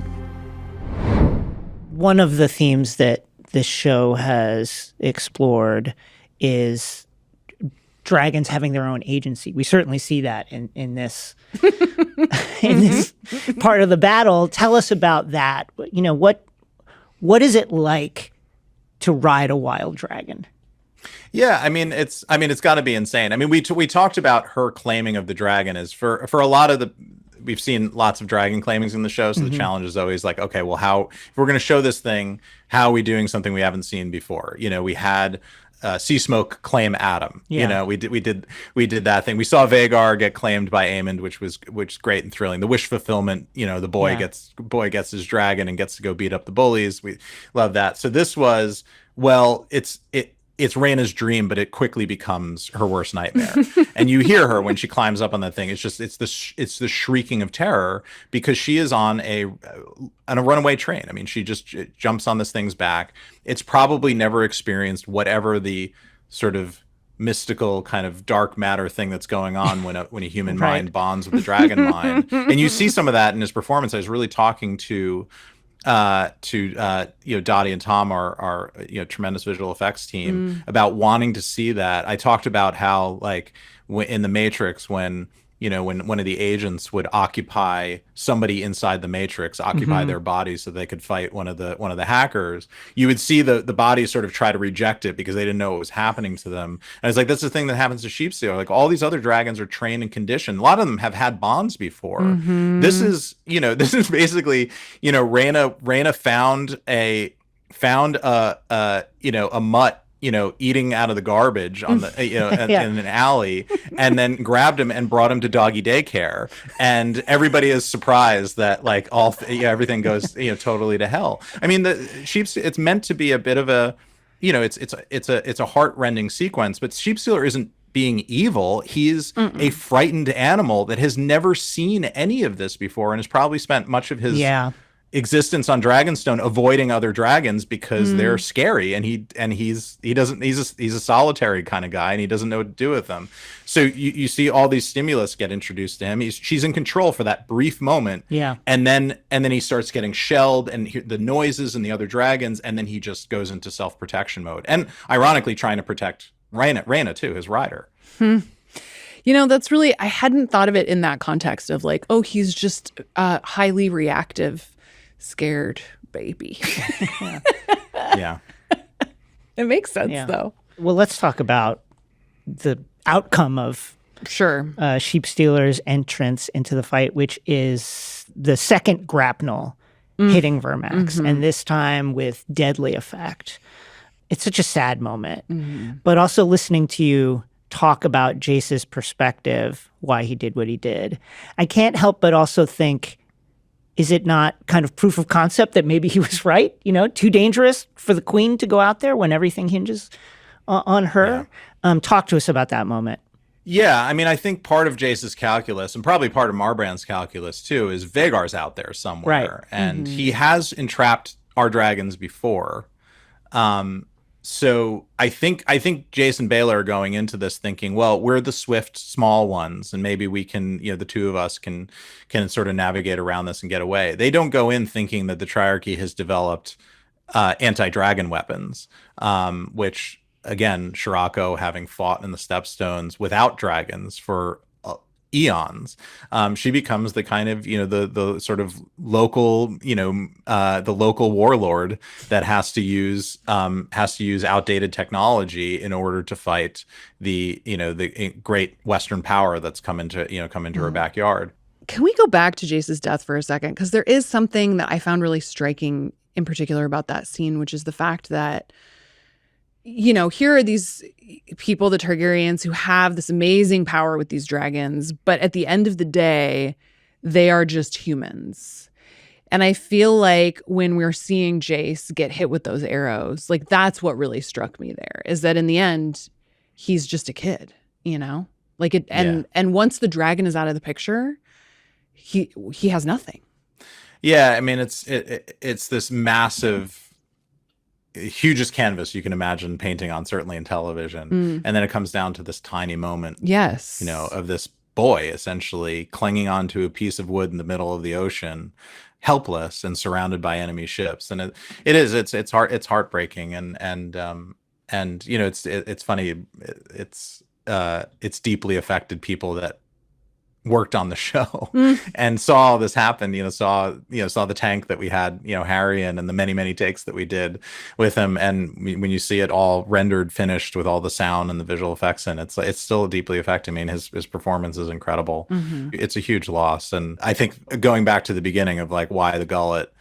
One of the themes that this show has explored is dragons having their own agency. We certainly see that in this in this part of the battle. Tell us about that. What is it like to ride a wild dragon? Yeah, it's got to be insane. We talked about her claiming of the dragon as for a lot of we've seen lots of dragon claimings in the show. So the challenge is always like, okay, well, if we're going to show this thing, how are we doing something we haven't seen before? We had Sea Smoke claim Adam. Yeah. We did that thing. We saw Vhagar get claimed by Aemond, which was great and thrilling. The wish fulfillment. The boy gets his dragon and gets to go beat up the bullies. We love that. So this was, it's Rhaena's dream, but it quickly becomes her worst nightmare. And you hear her when she climbs up on that thing. It's the shrieking of terror because she is on a runaway train. She just jumps on this thing's back. It's probably never experienced whatever the sort of mystical kind of dark matter thing that's going on when a human mind bonds with a dragon mind. And you see some of that in his performance. I was really talking to Dottie and Tom, our tremendous visual effects team, about wanting to see that. I talked about how in the Matrix when one of the agents would occupy somebody inside the Matrix, occupy their body so they could fight one of the hackers, you would see the bodies sort of try to reject it because they didn't know what was happening to them. And it's like, that's the thing that happens to Sheepstealer. Like, all these other dragons are trained and conditioned. A lot of them have had bonds before. This is basically, Rhaena found a mutt eating out of the garbage on the, in an alley, and then grabbed him and brought him to doggy daycare. And everybody is surprised that everything goes, totally to hell. It's meant to be a bit of a, it's a heart-rending sequence, but Sheepstealer isn't being evil. He's a frightened animal that has never seen any of this before and has probably spent much of his existence on Dragonstone avoiding other dragons because they're scary, and he's a solitary kind of guy, and he doesn't know what to do with them. So you see all these stimulus get introduced to him. She's in control for that brief moment, and then he starts getting shelled and the noises and the other dragons, and then he just goes into self-protection mode, and ironically trying to protect Rhaena too, his rider. That's really, I hadn't thought of it in that context of like, oh, he's just highly reactive, scared baby. Yeah. It makes sense though. Well, let's talk about the outcome of Sheepstealer's entrance into the fight, which is the second grapnel hitting Vermax, and this time with deadly effect. It's such a sad moment, but also listening to you talk about Jace's perspective, why he did what he did, I can't help but also think, is it not kind of proof of concept that maybe he was right? Too dangerous for the queen to go out there when everything hinges on her? Yeah. Talk to us about that moment. Yeah, I think part of Jace's calculus, and probably part of Marbrand's calculus too, is Vhagar's out there somewhere. Right. And he has entrapped our dragons before. So I think Jace and Baylor are going into this thinking, well, we're the swift small ones, and maybe we can, the two of us can sort of navigate around this and get away. They don't go in thinking that the Triarchy has developed anti-dragon weapons, which, again, Shirako, having fought in the Stepstones without dragons for eons, she becomes the kind of the sort of local the local warlord that has to use outdated technology in order to fight the great Western power that's come into her backyard. Can we go back to Jace's death for a second? Because there is something that I found really striking in particular about that scene, which is the fact that here are these people, the Targaryens, who have this amazing power with these dragons, but at the end of the day, they are just humans. And I feel like when we're seeing Jace get hit with those arrows, like that's what really struck me there, is that in the end, he's just a kid, you know? Like it, and once the dragon is out of the picture, he has nothing. Yeah, I mean, it's this massive, hugest canvas you can imagine painting on, certainly in television. And then it comes down to this tiny moment, yes, you know, of this boy essentially clinging onto a piece of wood in the middle of the ocean, helpless and surrounded by enemy ships. And it's heartbreaking, and you know, it's funny, it's deeply affected people that worked on the show and saw all this happen, saw the tank that we had, Harry in, and the many takes that we did with him. And when you see it all rendered, finished with all the sound and the visual effects, and it's still deeply affecting me. And his performance is incredible. It's a huge loss. And I think going back to the beginning of like why the Gullet,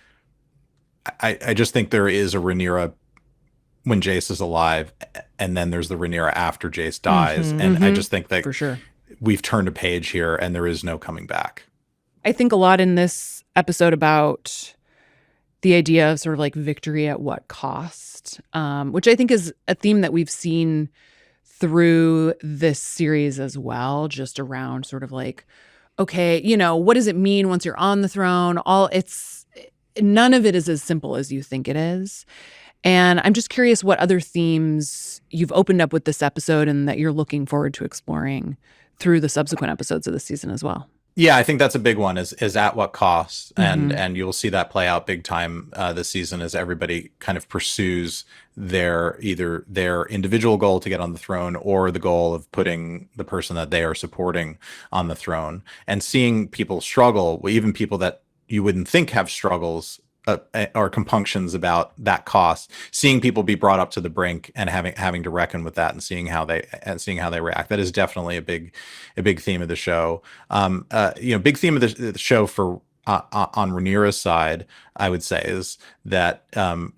I just think there is a Rhaenyra when Jace is alive, and then there's the Rhaenyra after Jace dies. And I just think that for sure we've turned a page here and there is no coming back. I think a lot in this episode about the idea of sort of like victory at what cost, which I think is a theme that we've seen through this series as well, just around sort of like, okay, what does it mean once you're on the throne? None of it is as simple as you think it is. And I'm just curious what other themes you've opened up with this episode and that you're looking forward to exploring through the subsequent episodes of the season as well. Yeah, I think that's a big one, is at what cost. And you'll see that play out big time this season as everybody kind of pursues either their individual goal to get on the throne or the goal of putting the person that they are supporting on the throne. And seeing people struggle, even people that you wouldn't think have struggles or compunctions about that cost, seeing people be brought up to the brink and having to reckon with that, and seeing how they react. That is definitely a big theme of the show. Big theme of the show for on Rhaenyra's side, I would say, is that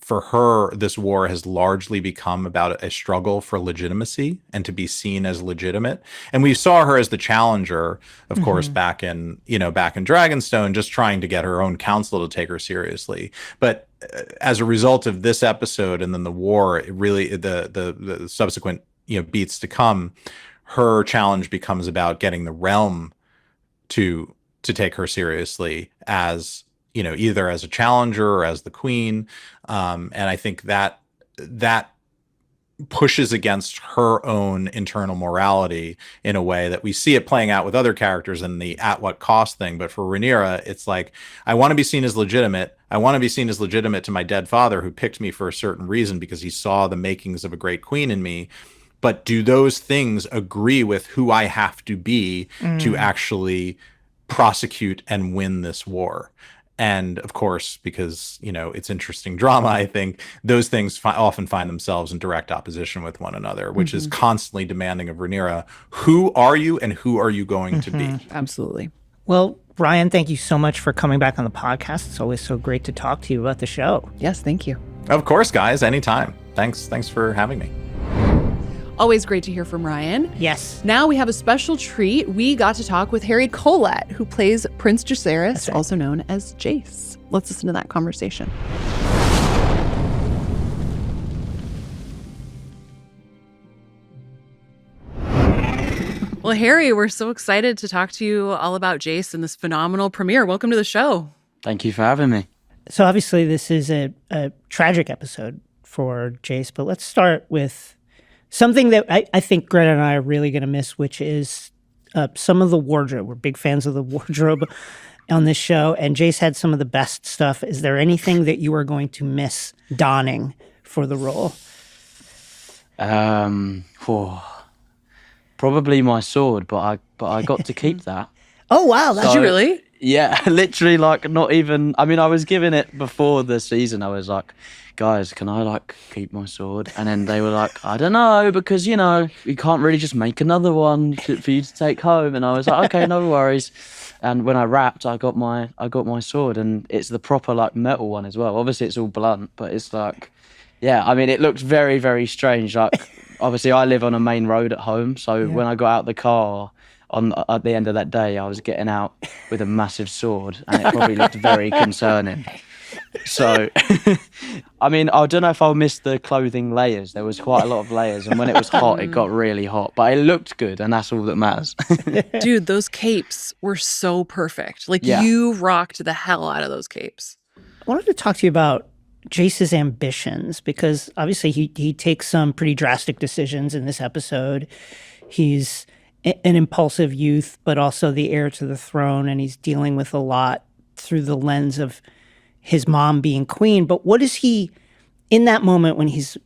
for her, this war has largely become about a struggle for legitimacy and to be seen as legitimate. And we saw her as the challenger, of course, back in Dragonstone, just trying to get her own council to take her seriously. But as a result of this episode and then the war, it really the subsequent beats to come, her challenge becomes about getting the realm to take her seriously as, either as a challenger or as the queen. And I think that pushes against her own internal morality in a way that we see it playing out with other characters in the at what cost thing. But for Rhaenyra, it's like, I want to be seen as legitimate. I want to be seen as legitimate to my dead father, who picked me for a certain reason because he saw the makings of a great queen in me. But do those things agree with who I have to be to actually prosecute and win this war? And of course, because it's interesting drama, I think those things often find themselves in direct opposition with one another, which is constantly demanding of Rhaenyra, who are you and who are you going to be? Absolutely. Well, Ryan, thank you so much for coming back on the podcast. It's always so great to talk to you about the show. Yes, thank you. Of course, guys, anytime. Thanks for having me. Always great to hear from Ryan. Yes. Now we have a special treat. We got to talk with Harry Collett, who plays Prince Jacaerys, also known as Jace. Let's listen to that conversation. Well, Harry, we're so excited to talk to you all about Jace and this phenomenal premiere. Welcome to the show. Thank you for having me. So obviously this is a tragic episode for Jace, but let's start with something that I think Greta and I are really going to miss, which is some of the wardrobe. We're big fans of the wardrobe on this show, and Jace had some of the best stuff. Is there anything that you are going to miss donning for the role? Probably my sword, but I got to keep that. Oh, wow. Did you really? Yeah, literally, not even, I was giving it before the season. I was like, guys, can I keep my sword? And then they were like, I don't know, because you can't really just make another one for you to take home. And I was like, okay, no worries. And when I wrapped, I got my sword, and it's the proper metal one as well. Obviously it's all blunt, but it's it looks very, very strange. Obviously I live on a main road at home, so when I got out the car, at the end of that day, I was getting out with a massive sword, and it probably looked very concerning. So, I mean, I don't know if I'll miss the clothing layers. There was quite a lot of layers, and when it was hot, it got really hot. But it looked good, and that's all that matters. Dude, those capes were so perfect. Like, Yeah. you rocked the hell out of those capes. I wanted to talk to you about Jace's ambitions, because obviously he takes some pretty drastic decisions in this episode. He's an impulsive youth, but also the heir to the throne, and he's dealing with a lot through the lens of his mom being queen. But what is he, in that moment when he's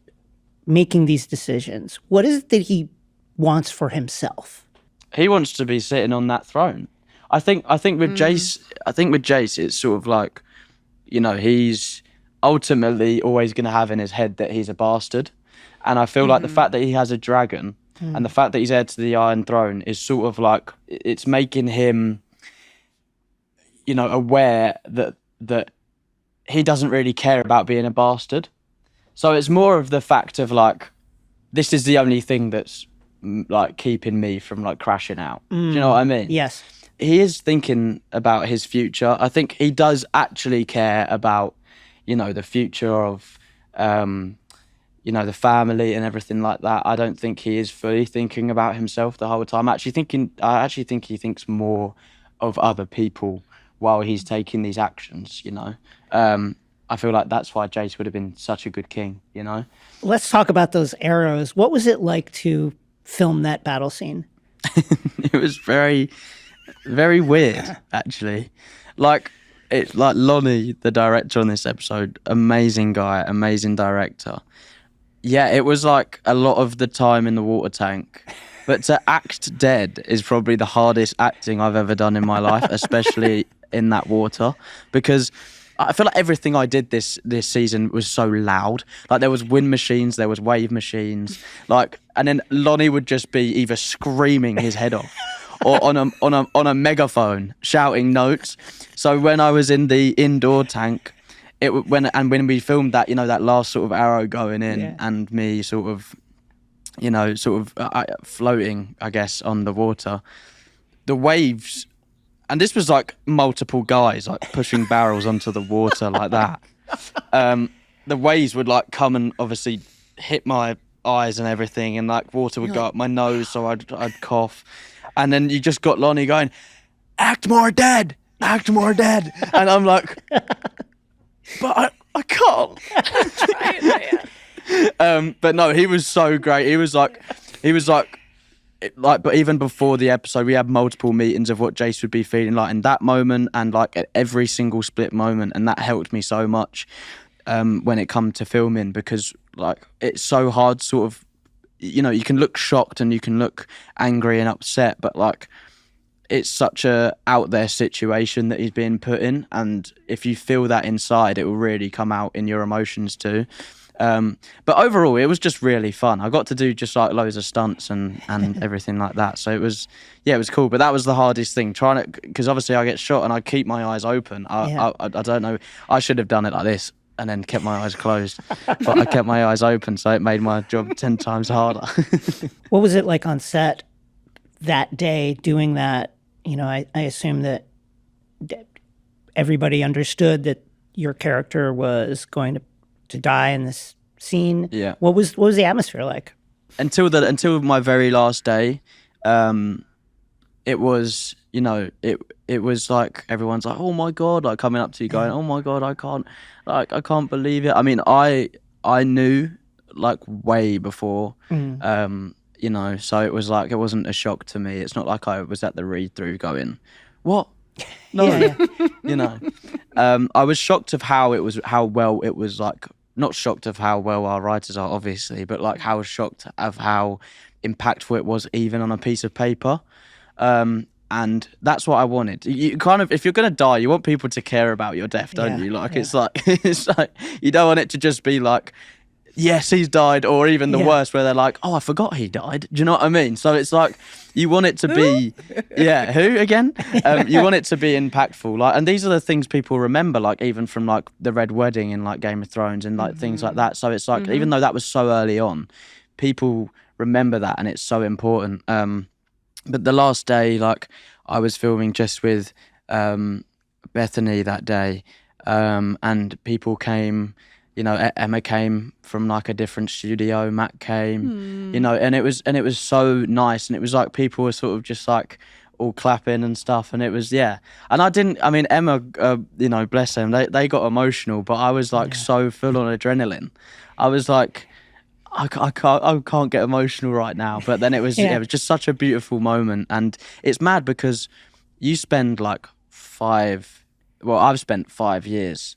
making these decisions, what is it that he wants for himself? He wants to be sitting on that throne. I think with Jace, it's sort of like, you know, he's ultimately always going to have in his head that he's a bastard. And I feel like the fact that he has a dragon and the fact that he's heir to the Iron Throne is sort of like, it's making him, you know, aware that he doesn't really care about being a bastard. So it's more of the fact of like, this is the only thing that's like keeping me from like crashing out. Do you know what I mean? Yes. He is thinking about his future. I think he does actually care about, you know, the future of, you know, the family and everything like that. I don't think he is fully thinking about himself the whole time. I actually think he thinks more of other people while he's taking these actions, you know. I feel like that's why Jace would have been such a good king, you know. Let's talk about those arrows. What was it like to film that battle scene? It was very, very weird, actually. Like Lonnie, the director on this episode, amazing guy, amazing director. Yeah, it was like a lot of the time in the water tank. But to act dead is probably the hardest acting I've ever done in my life, especially in that water, because I feel like everything I did this season was so loud. Like, there was wind machines, there was wave machines, like, and then Lonnie would just be either screaming his head off or on a megaphone shouting notes. So when I was in the indoor tank, when we filmed that, you know, that last sort of arrow going in and me sort of, you know, floating, I guess, on the water, the waves, and this was like multiple guys like pushing barrels onto the water like that. The waves would like come and obviously hit my eyes and everything, and like water would go up my nose, so I'd cough, and then you just got Lonnie going, "Act more dead, act more dead," and I'm like, but I can't. But no, he was so great. He was like, but even before the episode, we had multiple meetings of what Jace would be feeling like in that moment and like at every single split moment. And that helped me so much when it come to filming, because like, it's so hard sort of, you know, you can look shocked and you can look angry and upset, but like, it's such a out there situation that he's being put in. And if you feel that inside, it will really come out in your emotions too. But overall, it was just really fun. I got to do just like loads of stunts and everything like that. So it was cool. But that was the hardest thing, trying to, because obviously I get shot and I keep my eyes open. I don't know. I should have done it like this and then kept my eyes closed, but I kept my eyes open. So it made my job 10 times harder. What was it like on set that day doing that? You know, I assume that everybody understood that your character was going to die in this scene. Yeah. What was the atmosphere like? Until my very last day, it was, you know, it was like everyone's like, "Oh my God," like coming up to you going, "Oh my God, I can't believe it." I mean, I knew like way before, you know, so it was like, it wasn't a shock to me. It's not like I was at the read through going, "What?" No, you know. I was shocked of how well it was, like, not shocked of how well our writers are, obviously, but like how shocked of how impactful it was even on a piece of paper. And that's what I wanted. You kind of, if you're going to die, you want people to care about your death, don't you? Like, it's like you don't want it to just be like, yes, he's died, or even the worst where they're like, "Oh, I forgot he died." Do you know what I mean? So it's like, you want it to be, who again? You want it to be impactful. Like, and these are the things people remember, like even from like the Red Wedding in like Game of Thrones and like things like that. So it's like, even though that was so early on, people remember that, and it's so important. But the last day, like, I was filming just with Bethany that day, and people came. You know, Emma came from like a different studio. Matt came. You know, and it was so nice, and it was like people were sort of just like all clapping and stuff, and it was And I mean, Emma, you know, bless them, they got emotional, but I was like so full on adrenaline. I was like, I can't get emotional right now. But then it was it was just such a beautiful moment, and it's mad because you spend like I've spent 5 years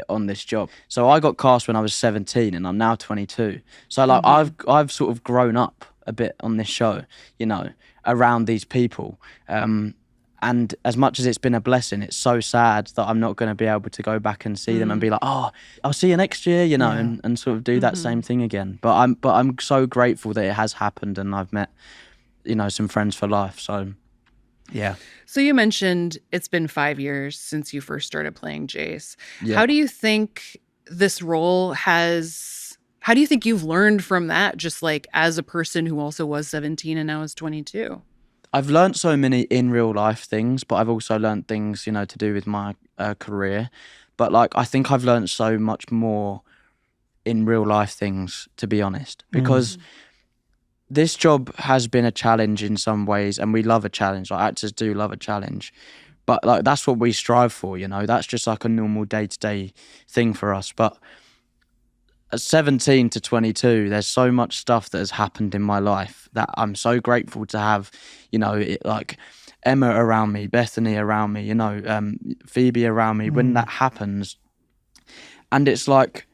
on this job. So I got cast when I was 17 and I'm now 22. So like I've sort of grown up a bit on this show, you know, around these people. And as much as it's been a blessing, it's so sad that I'm not going to be able to go back and see them and be like, oh, I'll see you next year, you know, and sort of do that same thing again. But I'm so grateful that it has happened, and I've met, you know, some friends for life. So yeah. So you mentioned it's been 5 years since you first started playing Jace. Yeah. How do you think this role how do you think you've learned from that, just like as a person who also was 17 and now is 22? I've learned so many in real life things, but I've also learned things, you know, to do with my career. But like, I think I've learned so much more in real life things, to be honest, because this job has been a challenge in some ways, and we love a challenge. Like, actors do love a challenge, but like that's what we strive for, you know. That's just like a normal day-to-day thing for us. But at 17 to 22, there's so much stuff that has happened in my life that I'm so grateful to have, you know, like Emma around me, Bethany around me, you know, Phoebe around me when that happens. And it's like,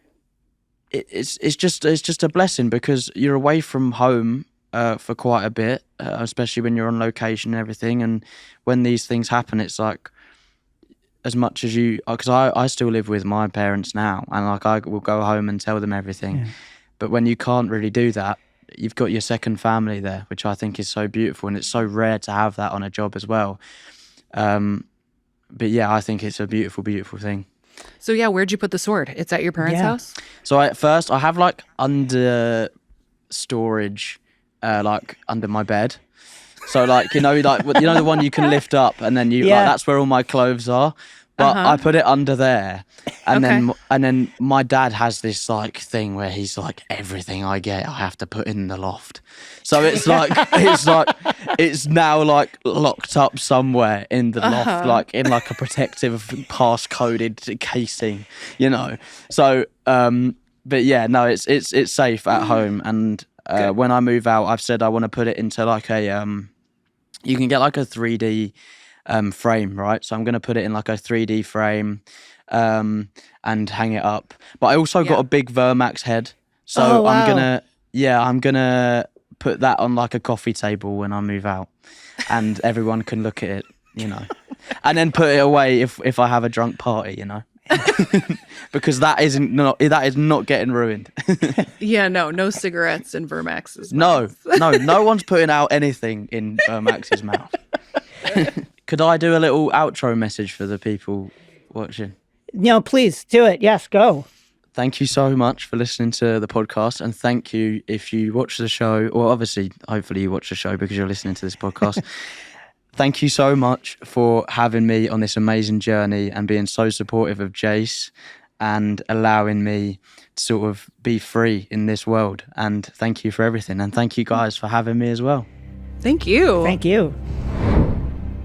it's just a blessing, because you're away from home for quite a bit, especially when you're on location and everything. And when these things happen, it's like, as much as you, because I still live with my parents now, and like I will go home and tell them everything. But when you can't really do that, you've got your second family there, which I think is so beautiful, and it's so rare to have that on a job as well. But yeah, I think it's a beautiful, beautiful thing. So yeah, where'd you put the sword? It's at your parents' house? So at first I have like under storage, like under my bed. So like, you know the one you can lift up, and then like, that's where all my clothes are. But I put it under there, and then my dad has this like thing where he's like, everything I get, I have to put in the loft. So it's like it's now like locked up somewhere in the loft, like in like a protective pass-coded casing, you know. So, but yeah, no, it's safe at home, and when I move out, I've said I want to put it into like a you can get like a 3D frame, right? So I'm going to put it in like a 3D frame and hang it up. But I also got a big Vermax head. So I'm going to put that on like a coffee table when I move out, and everyone can look at it, you know, and then put it away if I have a drunk party, you know. Because that is not getting ruined. No cigarettes in Vermax's mouth. No one's putting out anything in Vermax's mouth. Could I do a little outro message for the people watching? No, please do it. Yes, go. Thank you so much for listening to the podcast, and thank you if you watch the show, or obviously, hopefully you watch the show because you're listening to this podcast. Thank you so much for having me on this amazing journey and being so supportive of Jace and allowing me to sort of be free in this world. And thank you for everything. And thank you guys for having me as well. Thank you. Thank you.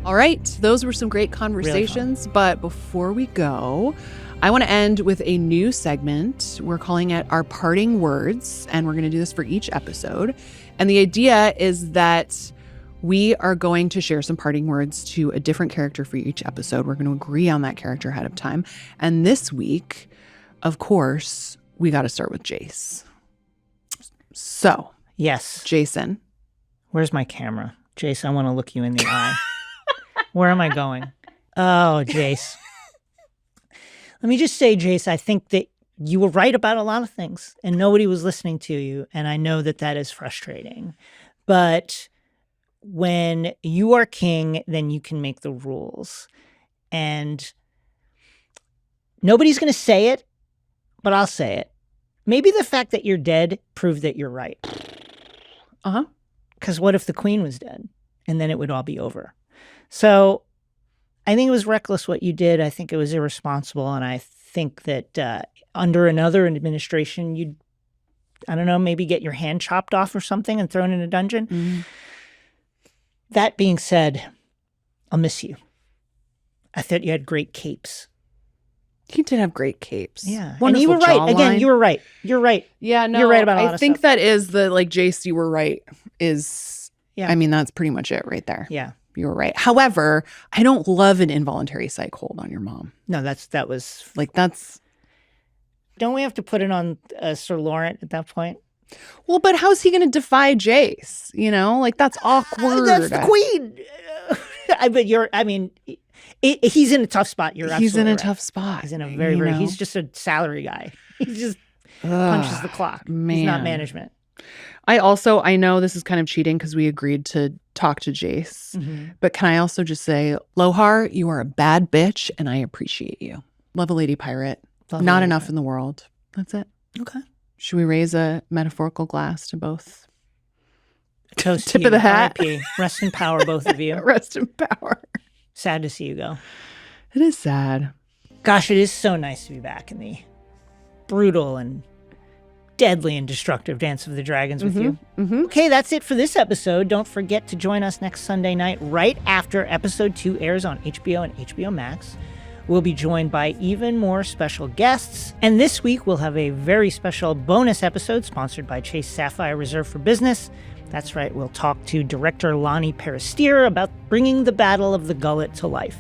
All right. Those were some great conversations. Really, but before we go, I want to end with a new segment. We're calling it Our Parting Words, and we're going to do this for each episode. And the idea is that we are going to share some parting words to a different character for each episode. We're going to agree on that character ahead of time. And this week, of course, we got to start with Jace. So, yes, Jason. Where's my camera? Jace, I want to look you in the eye. Where am I going? Oh, Jace. Let me just say, Jace, I think that you were right about a lot of things, and nobody was listening to you. And I know that that is frustrating. But when you are king, then you can make the rules. And nobody's going to say it, but I'll say it. Maybe the fact that you're dead proved that you're right. Because what if the queen was dead? and then it would all be over. So I think it was reckless what you did. I think it was irresponsible. And I think that under another administration, you'd, I don't know, maybe get your hand chopped off or something and thrown in a dungeon. Mm-hmm. That being said, I'll miss you. I thought you had great capes. He did have great capes. Yeah. Wonderful and you were right. jawline. Again, you were right. You're right. Yeah, no. You're right about a lot I of think stuff. that is the, like, Jace, you were right is, Yeah. I mean, that's pretty much it right there. Yeah. You were right. However, I don't love an involuntary psych hold on your mom. No, that was... Like, that's... Don't we have to put it on Sir Laurent at that point? Well, but how's he going to defy Jace? You know, like, that's awkward. That's the queen. He's in a tough spot. He's in a tough spot. He's in a very, he's just a salary guy. He just punches the clock. Man. He's not management. I know this is kind of cheating because we agreed to talk to Jace, but can I also just say, Lohar, you are a bad bitch and I appreciate you. Love a lady pirate. Not enough in the world. That's it. Okay. Should we raise a metaphorical glass to both? Toast Tip to of the hat. RIP. Rest in power, both of you. Rest in power. Sad to see you go. It is sad. Gosh, it is so nice to be back in the brutal and deadly and destructive Dance of the Dragons with you. Okay, that's it for this episode. Don't forget to join us next Sunday night right after episode 2 airs on HBO and HBO Max. We'll be joined by even more special guests. And this week, we'll have a very special bonus episode sponsored by Chase Sapphire Reserve for Business. That's right, we'll talk to director Lonnie Peristier about bringing the Battle of the Gullet to life.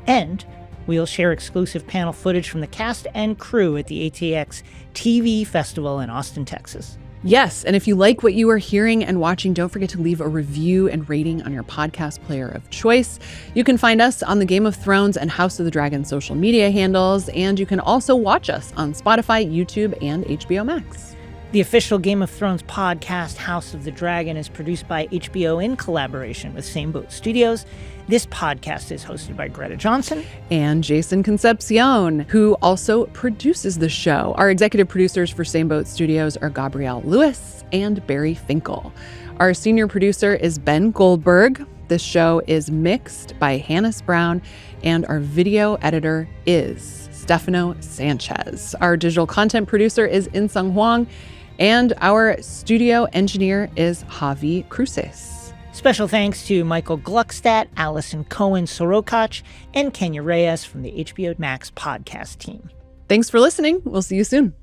And we'll share exclusive panel footage from the cast and crew at the ATX TV Festival in Austin, Texas. Yes, and if you like what you are hearing and watching, don't forget to leave a review and rating on your podcast player of choice. You can find us on the Game of Thrones and House of the Dragon social media handles, and you can also watch us on Spotify, YouTube, and HBO Max. The official Game of Thrones podcast, House of the Dragon, is produced by HBO in collaboration with Same Boat Studios. This podcast is hosted by Greta Johnson and Jason Concepcion, who also produces the show. Our executive producers for Same Boat Studios are Gabrielle Lewis and Barry Finkel. Our senior producer is Ben Goldberg. This show is mixed by Hannes Brown, and our video editor is Stefano Sanchez. Our digital content producer is Insung Huang, and our studio engineer is Javi Cruces. Special thanks to Michael Gluckstadt, Allison Cohen-Sorokach, and Kenya Reyes from the HBO Max podcast team. Thanks for listening. We'll see you soon.